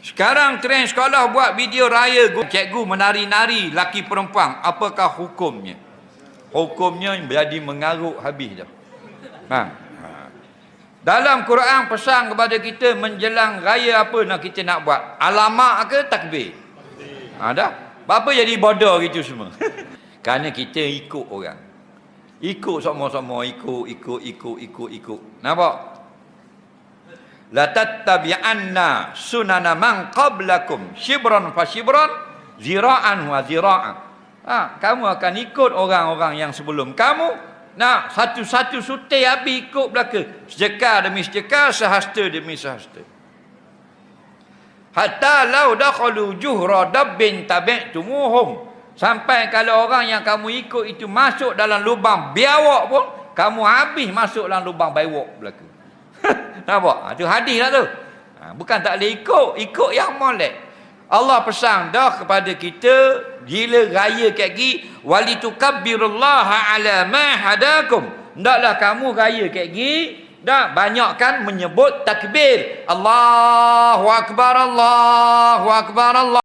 Sekarang trend sekolah buat video raya cikgu menari-nari laki perempuan. Apakah hukumnya? Hukumnya jadi mengarut habis dah. Dalam Quran pesan kepada kita menjelang raya apa nak kita nak buat? Alamak ke takbir? Dah. Apa jadi bodoh gitu semua? Kerana kita ikut orang. Ikut sama-sama, ikut. Nampak? La tattabi'anna sunana man qablakum shibran fa shibran zira'an wa zira'an. Kamu akan ikut orang-orang yang sebelum kamu. Nah, satu-satu sutai habis ikut belaka. Sejekar demi sejekar, sehasta demi sehasta. Hatta law dakhalu juhra dabbin tabi'tumuhum. Sampai kalau orang yang kamu ikut itu masuk dalam lubang biawak pun, kamu habis masuk dalam lubang biawak belaka. Nampak? Itu hadis lah tu. Bukan tak boleh ikut yang molek. Allah pesan dah kepada kita bila raya kat gi walitukabbirullaha ala ma hadakum. Hendaklah kamu raya kat gi dah banyakkan menyebut takbir. Allahu akbar, Allahu akbar, Allah.